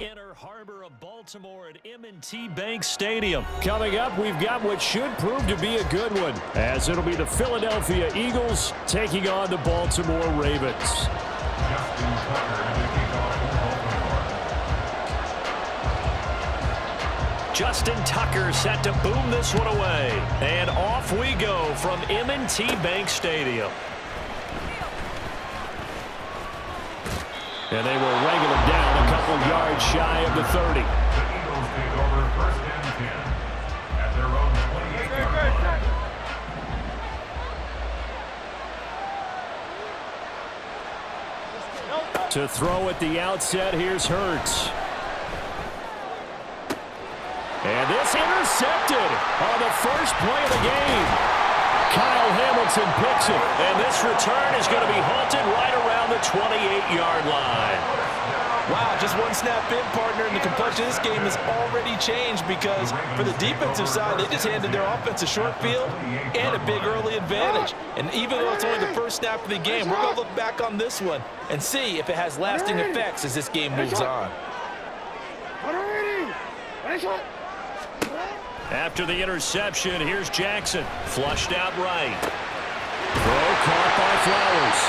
Inner harbor of Baltimore at M&T Bank Stadium. Coming up, we've got what should prove to be a good one, as it'll be the Philadelphia Eagles taking on the Baltimore Ravens. Justin Tucker set to boom this one away. And off we go from M&T Bank Stadium. And they will wrangle him down a couple yards shy of the 30. The Eagles take over first and 10 at their own 28-yard line. To throw at the outset, here's Hurts. And this intercepted on the first play of the game. Kyle Hamilton picks it. And this return is going to be halted right around the 28-yard line. Wow, just one snap in, partner, and the complexion of this game has already changed because for the defensive side, they just handed their offense a short field and a big early advantage. And even though it's only the first snap of the game, we're going to look back on this one and see if it has lasting effects as this game moves on. After the interception, here's Jackson. Flushed out right. Throw caught by Flowers.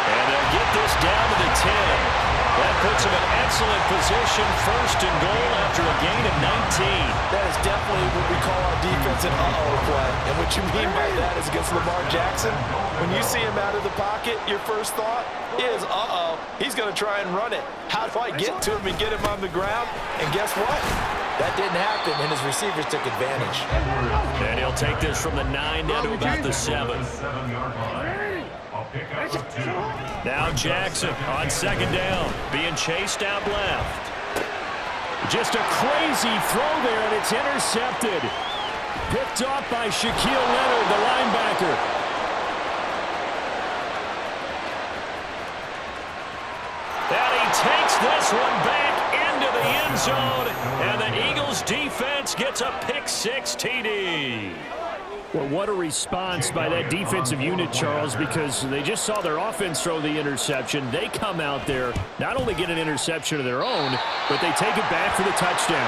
And they'll get this down to the 10. That puts them in excellent position, first and goal after a gain of 19. That is definitely what we call our defense an uh-oh play. And what you mean by that is against Lamar Jackson, when you see him out of the pocket, your first thought is, uh-oh, he's going to try and run it. How do I get to him and get him on the ground? And guess what? That didn't happen, and his receivers took advantage. And he'll take this from the 9 down to about the 7. Now Jackson on second down, being chased out left. Just a crazy throw there, and it's intercepted. Picked off by Shaquille Leonard, the linebacker. And he takes this one back into the end zone, and the Eagles defense gets a pick-6 TD. Well, what a response by that defensive unit, Charles, because they just saw their offense throw the interception. They come out there, not only get an interception of their own, but they take it back for the touchdown.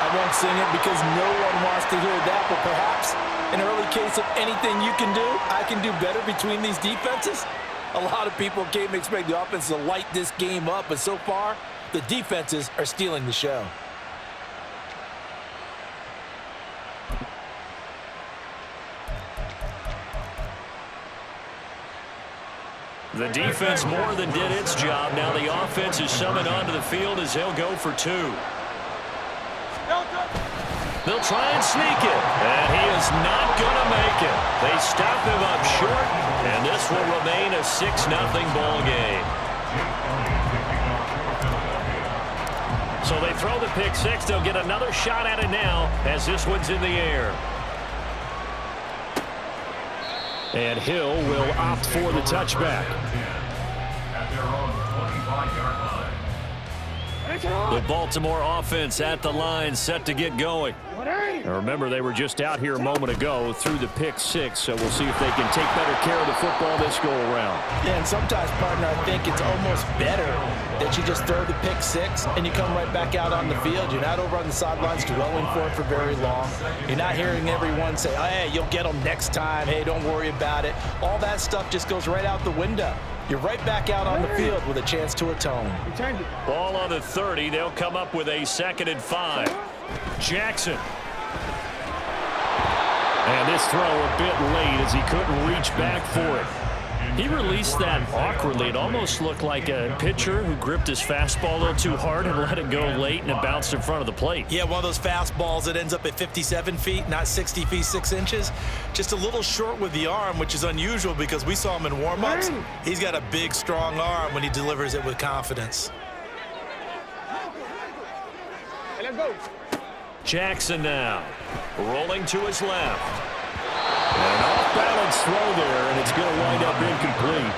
I won't sing it because no one wants to hear that, but perhaps an early case of anything you can do, I can do better between these defenses. A lot of people came to expect the offense to light this game up, but so far, the defenses are stealing the show. The defense more than did its job. Now the offense is summoned onto the field as they'll go for 2. They'll try and sneak it, and he is not going to make it. They stop him up short, and this will remain a 6-0 ball game. So they throw the pick-6. They'll get another shot at it now as this one's in the air. And Hill will opt for the touchback. At their own 25-yard line. The Baltimore offense at the line, set to get going. Now remember, they were just out here a moment ago through the pick-6, so we'll see if they can take better care of the football this go-around. Yeah, and sometimes, partner, I think it's almost better that you just throw the pick-6 and you come right back out on the field. You're not over on the sidelines dwelling for it for very long. You're not hearing everyone say, hey, you'll get them next time. Hey, don't worry about it. All that stuff just goes right out the window. You're right back out on the field with a chance to atone. Ball on the 30. They'll come up with a 2nd and 5. Jackson. And this throw a bit late as he couldn't reach back for it. He released that awkwardly. It almost looked like a pitcher who gripped his fastball a little too hard and let it go late, and it bounced in front of the plate. Yeah, one of those fastballs that ends up at 57 feet, not 60 feet, 6 inches. Just a little short with the arm, which is unusual because we saw him in warm-ups. He's got a big, strong arm when he delivers it with confidence. Jackson now, rolling to his left. An off-balance throw there, and it's going to wind up incomplete.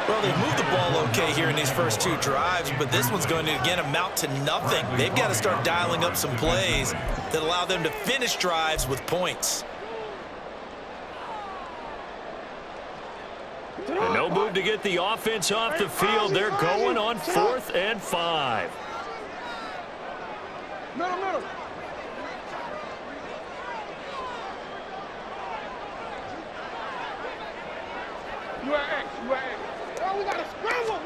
Well, they've moved the ball okay here in these first 2 drives, but this one's going to, again, amount to nothing. They've got to start dialing up some plays that allow them to finish drives with points. And no move to get the offense off the field. They're going on 4th and 5. Middle, middle. You at X, you at X. Oh, we got to scramble.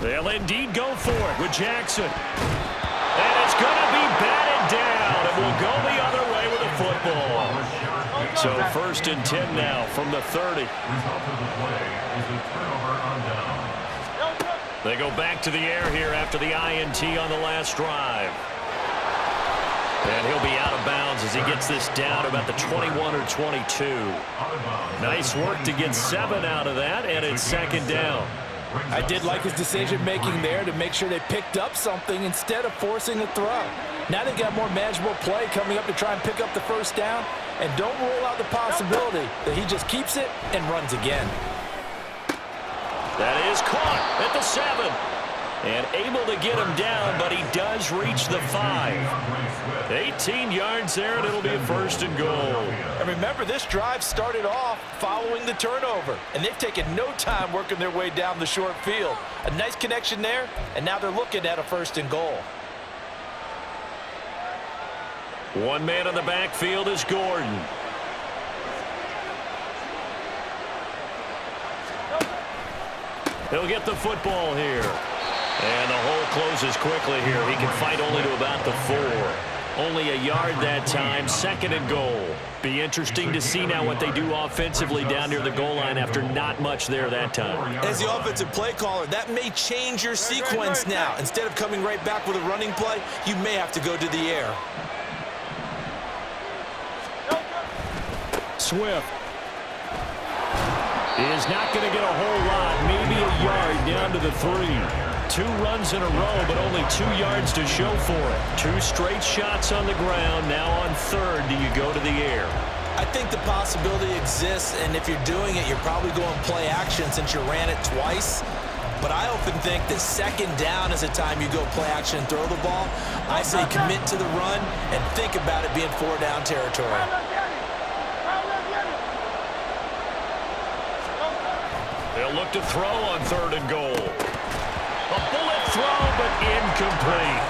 They'll indeed go for it with Jackson. And it's going to be batted down. It will go the other way with the football. So 1st and 10 now from the 30. Result of the play is a turnover on down. They go back to the air here after the INT on the last drive. And he'll be out of bounds as he gets this down about the 21 or 22. Nice work to get 7 out of that, and it's 2nd down. I did like his decision-making there to make sure they picked up something instead of forcing a throw. Now they got more manageable play coming up to try and pick up the 1st down, and don't rule out the possibility that he just keeps it and runs again. That is caught at the 7. And able to get him down, but he does reach the 5. 18 yards there, and it'll be a 1st and goal. And remember, this drive started off following the turnover, and they've taken no time working their way down the short field. A nice connection there, and now they're looking at a 1st and goal. One man in the backfield is Gordon. He'll get the football here. And the hole closes quickly here. He can fight only to about the 4. Only a yard that time, 2nd and goal. Be interesting to see now what they do offensively down near the goal line after not much there that time. As the offensive play caller, that may change your sequence now. Instead of coming right back with a running play, you may have to go to the air. Swift is not going to get a whole lot, maybe a yard down to the 3. 2 runs in a row, but only 2 yards to show for it. 2 straight shots on the ground. Now on 3rd, do you go to the air? I think the possibility exists, and if you're doing it, you're probably going play action since you ran it twice. But I often think that 2nd down is a time you go play action and throw the ball. I say commit to the run and think about it being 4 down territory. They'll look to throw on 3rd and goal. A bullet throw, but incomplete.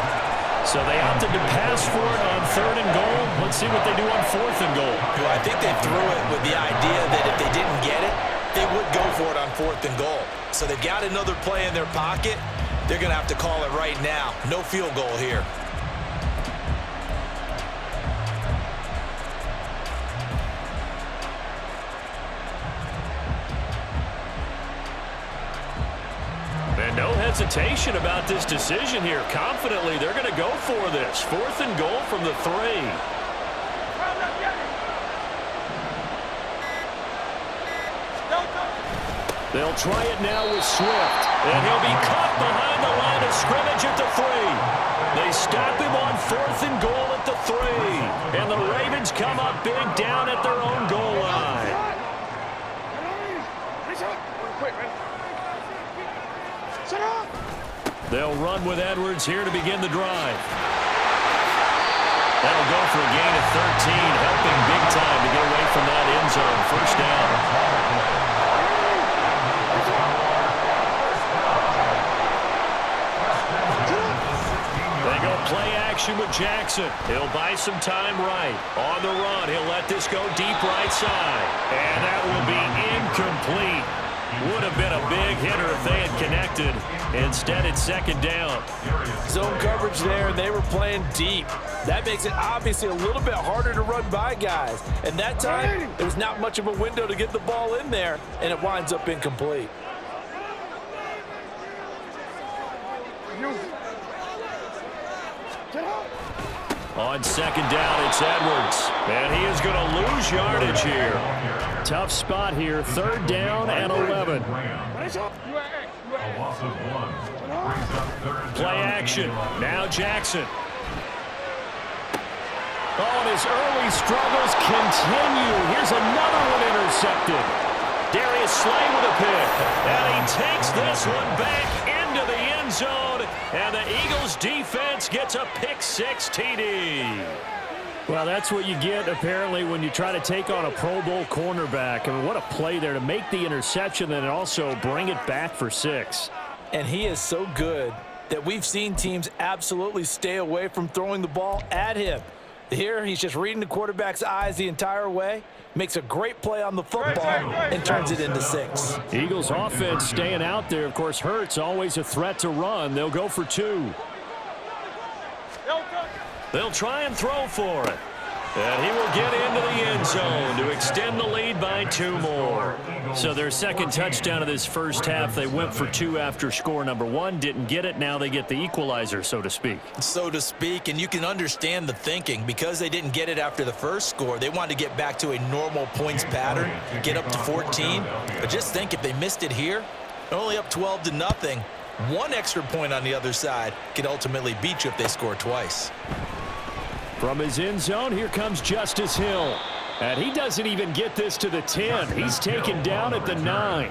So they opted to pass for it on 3rd and goal. Let's see what they do on 4th and goal. Well, I think they threw it with the idea that if they didn't get it, they would go for it on 4th and goal. So they've got another play in their pocket. They're going to have to call it right now. No field goal here. No hesitation about this decision here. Confidently, they're going to go for this. 4th and goal from the 3. They'll try it now with Swift. And he'll be caught behind the line of scrimmage at the 3. They stop him on 4th and goal at the 3. And the Ravens come up big down at their own goal line. They'll run with Edwards here to begin the drive. That'll go for a gain of 13, helping big time to get away from that end zone. 1st down. They go play action with Jackson. He'll buy some time right. On the run, he'll let this go deep right side. And that will be incomplete. Would have been a big hitter if they had connected. Instead, it's 2nd down. Zone coverage there, and they were playing deep. That makes it obviously a little bit harder to run by guys. And that time, there was not much of a window to get the ball in there, and it winds up incomplete. On 2nd down, it's Edwards. And he is going to lose yardage here. Tough spot here. 3rd down and 11. A loss of 1. Brings up 3rd Play down. action. Now Jackson. Oh, and his early struggles continue. Here's another one intercepted. Darius Slay with a pick. And he takes this one back into the end zone. And the Eagles defense gets a pick-6 TD. Well, that's what you get, apparently, when you try to take on a Pro Bowl cornerback. I mean, what a play there to make the interception and also bring it back for 6. And he is so good that we've seen teams absolutely stay away from throwing the ball at him. Here, he's just reading the quarterback's eyes the entire way, makes a great play on the football, and turns it into 6. Eagles offense staying out there. Of course, Hurts always a threat to run. They'll go for 2. They'll try and throw for it. And he will get into the end zone to extend the lead by 2 more. So their second touchdown of this first half, they went for 2 after score number 1. Didn't get it. Now they get the equalizer, so to speak. So to speak, and you can understand the thinking. Because they didn't get it after the first score, they wanted to get back to a normal points pattern, get up to 14. But just think, if they missed it here, they're only up 12-0. 1 extra point on the other side could ultimately beat you if they score twice. From his end zone, here comes Justice Hill. And he doesn't even get this to the 10. He's taken down at the 9.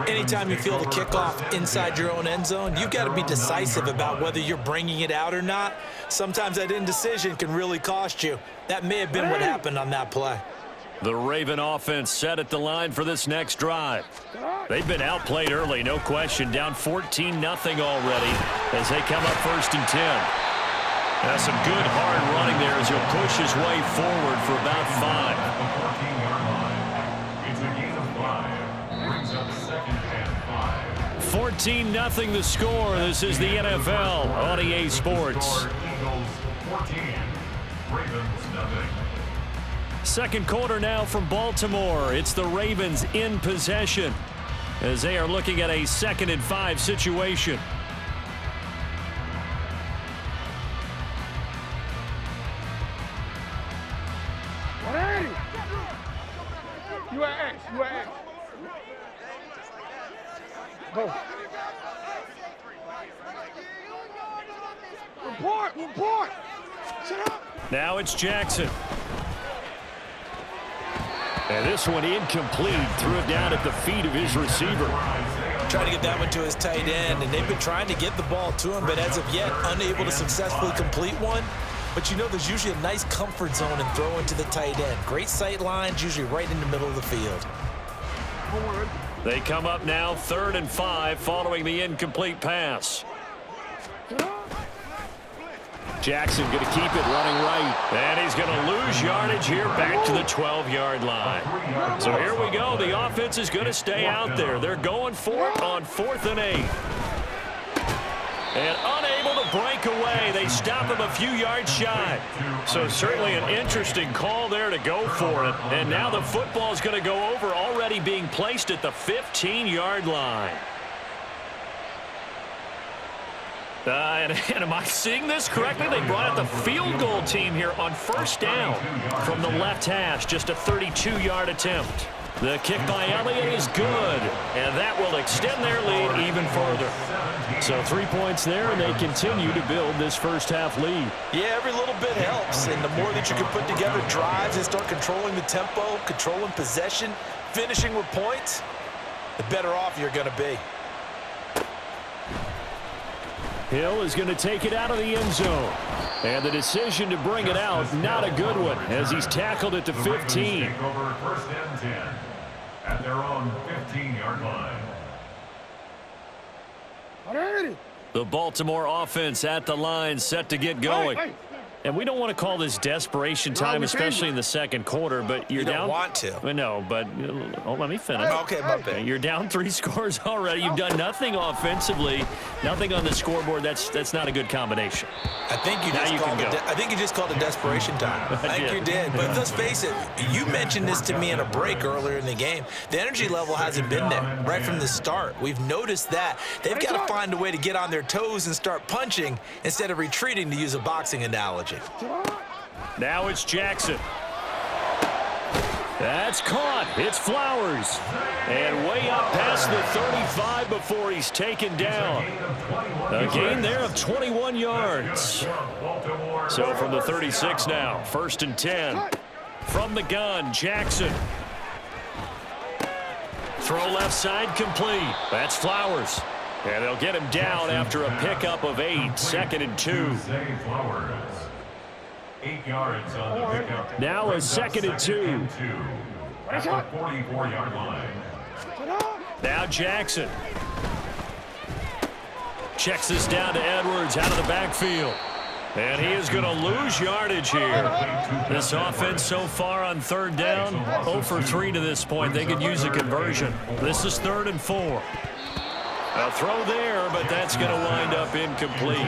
Anytime you feel the kickoff inside your own end zone, you've got to be decisive about whether you're bringing it out or not. Sometimes that indecision can really cost you. That may have been what happened on that play. The Raven offense set at the line for this next drive. They've been outplayed early, no question. Down 14-0 already as they come up 1st and 10. That's some good hard running there as he'll push his way forward for about 5. It's a gain of 5. Brings up 2nd and 5. 14-0 the score. This is the NFL on EA Sports. Eagles 14. Ravens nothing. Second quarter now from Baltimore. It's the Ravens in possession as they are looking at a 2nd and 5 situation. You at X. You at X. Go. Report. Shut up. Now it's Jackson. And this one incomplete. Threw it down at the feet of his receiver. Trying to get that one to his tight end, and they've been trying to get the ball to him, but as of yet, unable to successfully complete one. But you know, there's usually a nice comfort zone in throwing to the tight end. Great sight lines, usually right in the middle of the field. They come up now 3rd and 5 following the incomplete pass. Jackson going to keep it running right. And he's going to lose yardage here back to the 12-yard line. So here we go. The offense is going to stay out there. They're going for it on 4th and 8. And unable to break away. They stop him a few yards shy. So certainly an interesting call there to go for it. And now the football is going to go over, already being placed at the 15-yard line. And am I seeing this correctly? They brought out the field goal team here on 1st down from the left hash. Just a 32-yard attempt. The kick by Elliott is good, and that will extend their lead even further. So 3 points there, and they continue to build this first half lead. Yeah, every little bit helps, and the more that you can put together drives and start controlling the tempo, controlling possession, finishing with points, the better off you're going to be. Hill is going to take it out of the end zone. And the decision to bring it out, not a good one, as he's tackled at the 15. Take over 1st and 10 at their own 15-yard line. The Baltimore offense at the line, set to get going. And we don't want to call this desperation time, especially in the second quarter, but you're You don't down. want to. No, but let me finish. Okay, my bad. You're down 3 scores already. You've done nothing offensively, nothing on the scoreboard. That's not a good combination. I think you just called it desperation time. I think you did. But let's face it, you mentioned this to me in a break earlier in the game. The energy level hasn't been there right from the start. We've noticed that. They've got to find a way to get on their toes and start punching instead of retreating, to use a boxing analogy. Now it's Jackson. That's caught. It's Flowers. And way up past the 35 before he's taken down. A gain there of 21 yards. So from the 36 now, 1st and 10. From the gun, Jackson. Throw left side complete. That's Flowers. And they'll get him down after a pickup of 8. 2nd and 2. 8 yards on the pickup. Now a 2nd and 2. At the 44-yard line. Now Jackson. Checks this down to Edwards out of the backfield. And he is going to lose yardage here. This offense so far on third down, 0 for 3 to this point. They could use a conversion. This is 3rd and 4. A throw there, but that's going to wind up incomplete.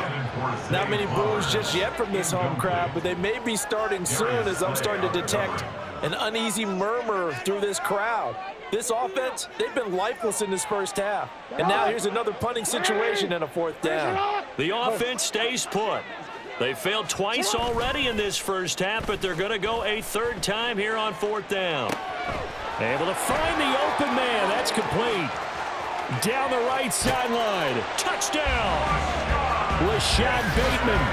Not many boos just yet from this home crowd, but they may be starting soon as I'm starting to detect an uneasy murmur through this crowd. This offense, they've been lifeless in this first half. And now here's another punting situation and a 4th down. The offense stays put. They failed twice already in this first half, but they're going to go a 3rd time here on 4th down. Able to find the open man. That's complete. Down the right sideline. Touchdown. Rashad Bateman,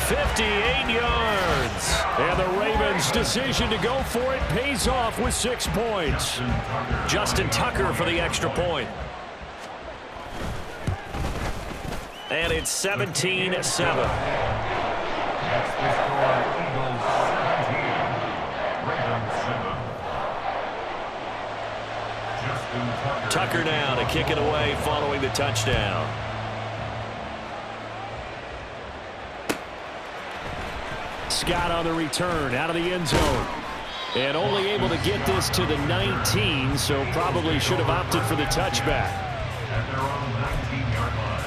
58 yards. And the Ravens' decision to go for it pays off with 6 points. Justin Tucker for the extra point. And it's 17-7. That's the score. Eagles 17, Ravens 7. Tucker now to kick it away following the touchdown. Scott on the return out of the end zone. And only able to get this to the 19, so probably should have opted for the touchback. At their own 19-yard line.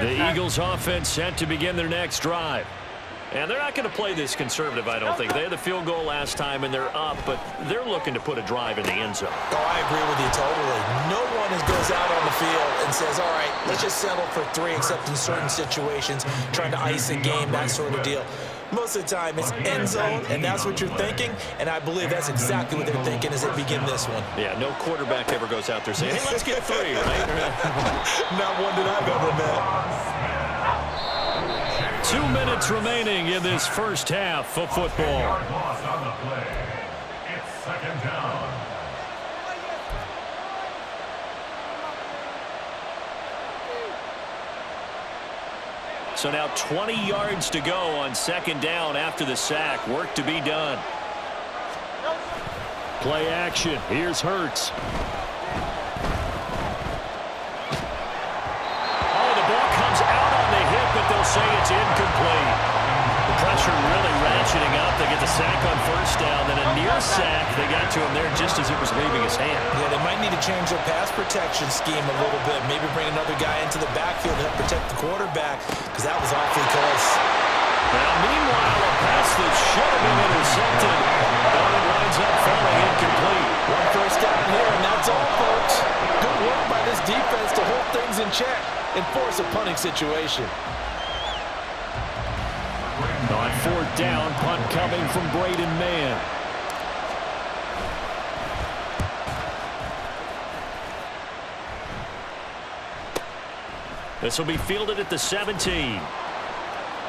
The Eagles offense set to begin their next drive. And they're not going to play this conservative, I don't think. They had the field goal last time, and they're up, but they're looking to put a drive in the end zone. Oh, I agree with you totally. No one goes out on the field and says, all right, let's just settle for 3, except in certain situations, trying to ice a game, that sort of deal. Most of the time, it's end zone, and that's what you're thinking, and I believe that's exactly what they're thinking as they begin this one. Yeah, no quarterback ever goes out there saying, hey, let's get 3, right? Not one that I've ever met. 2 minutes remaining in this first half of football. Loss on the play. It's 2nd down. So now 20 yards to go on 2nd down after the sack. Work to be done. Play action. Here's Hurts. Oh, the ball comes out on the hit, but they'll say it's incomplete. The pressure really ratcheting up. They get the sack on 1st down, then a near sack. They got to him there just as it was leaving his hand. Yeah, they might need to change their pass protection scheme a little bit. Maybe bring another guy into the backfield to help protect the quarterback, because that was awfully close. Now, meanwhile, a pass that should have been intercepted, but it winds up falling incomplete. 1 first down here, and that's all, folks. Good work by this defense to hold things in check and force a punting situation. On 4th down, punt coming from Braden Mann. This will be fielded at the 17.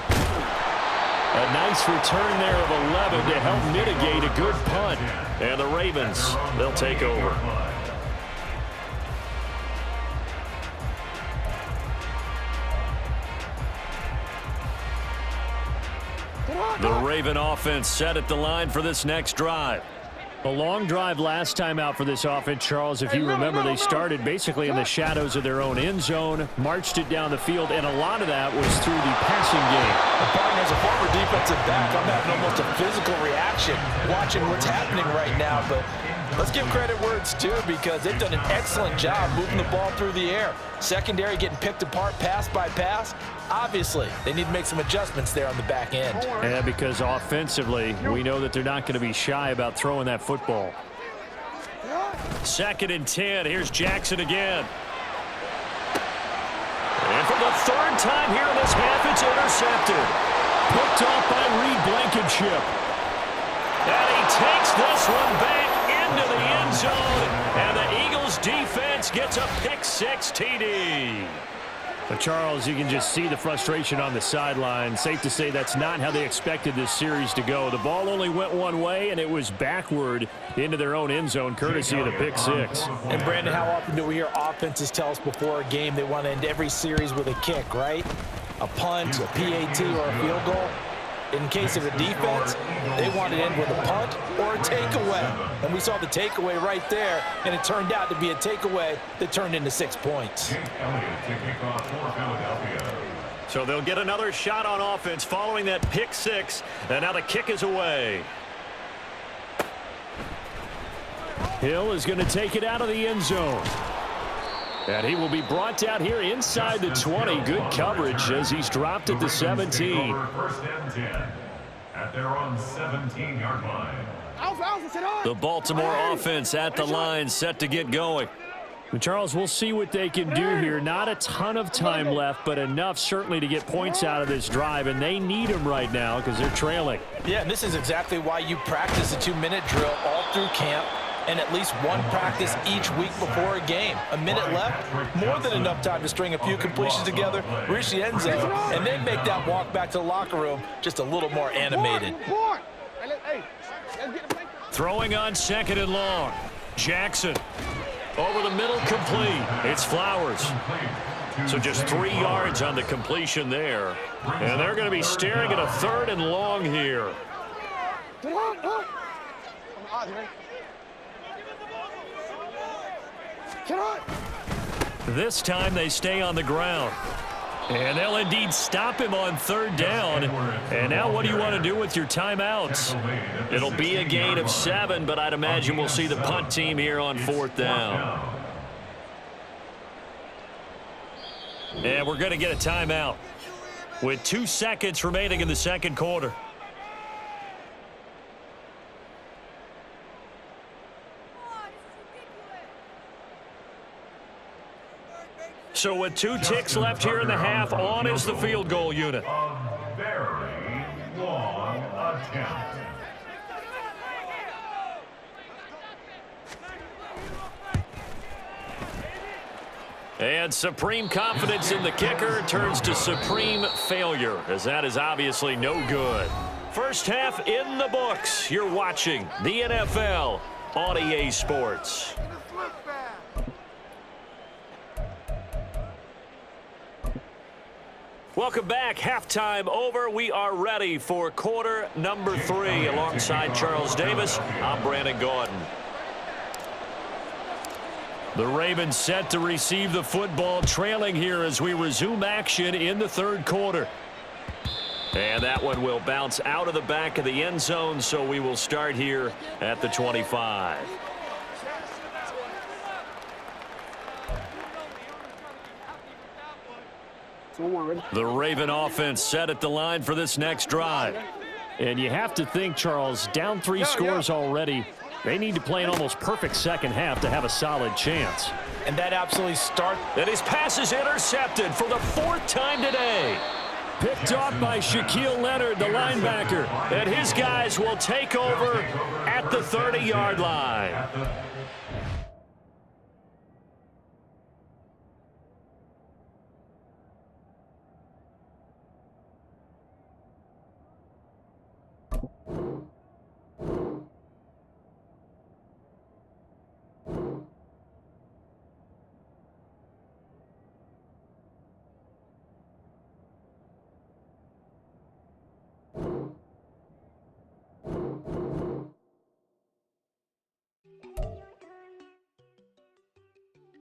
A nice return there of 11 to help mitigate a good punt. And the Ravens, they'll take over. The Raven offense set at the line for this next drive. A long drive last time out for this offense, Charles. If you remember, they started basically in the shadows of their own end zone, marched it down the field, and a lot of that was through the passing game. Partner, as a former defensive back, I'm having almost a physical reaction watching what's happening right now. But let's give credit where it's due, because they've done an excellent job moving the ball through the air. Secondary getting picked apart pass by pass. Obviously, they need to make some adjustments there on the back end. Yeah, because offensively, we know that they're not going to be shy about throwing that football. 2nd and 10. Here's Jackson again. And for the 3rd time here in this half, it's intercepted. Picked off by Reed Blankenship. And he takes this one back into the end zone. And the Eagles defense gets a pick-6 TD. But, Charles, you can just see the frustration on the sideline. Safe to say that's not how they expected this series to go. The ball only went one way, and it was backward into their own end zone, courtesy of the pick-6. And, Brandon, how often do we hear offenses tell us before a game they want to end every series with a kick, right? A punt, a PAT, or a field goal? In case of a defense, they want to end with a punt or a takeaway. And we saw the takeaway right there, and it turned out to be a takeaway that turned into 6 points. So they'll get another shot on offense following that pick six, and now the kick is away. Hill is going to take it out of the end zone. And he will be brought down here inside the 20. Good coverage as he's dropped at the 17. First and 10 at their own 17-yard line. The Baltimore offense at the line, set to get going. And Charles, we'll see what they can do here. Not a ton of time left, but enough certainly to get points out of this drive, and they need them right now because they're trailing. Yeah, and this is exactly why you practice a 2-minute drill all through camp and at least one practice each week before a game. A minute left, more than enough time to string a few completions together, reach the end zone, and then make that walk back to the locker room just a little more animated. Throwing on 2nd and long. Jackson. Over the middle, complete. It's Flowers. So just 3 yards on the completion there. And they're going to be staring at a 3rd and long here. This time they stay on the ground. And they'll indeed stop him on 3rd down. And now what do you want to do with your timeouts? It'll be a gain of 7, but I'd imagine we'll see the punt team here on 4th down. And we're going to get a timeout with 2 seconds remaining in the second quarter. So with 2 ticks left here in the half, on is the field goal unit. A very long attempt. And supreme confidence in the kicker turns to supreme failure, as that is obviously no good. First half in the books. You're watching the NFL on EA Sports. Welcome back. Halftime over. We are ready for quarter number 3. Alongside Charles Davis, I'm Brandon Gordon. The Ravens set to receive the football, trailing here as we resume action in the 3rd quarter. And that one will bounce out of the back of the end zone, so we will start here at the 25. The Raven offense set at the line for this next drive. And you have to think, Charles, down 3 scores already. They need to play an almost perfect second half to have a solid chance. And that absolutely starts. And his pass is intercepted for the 4th time today. Picked off by Shaquille Leonard, the linebacker. And his guys will take over at the 30-yard line.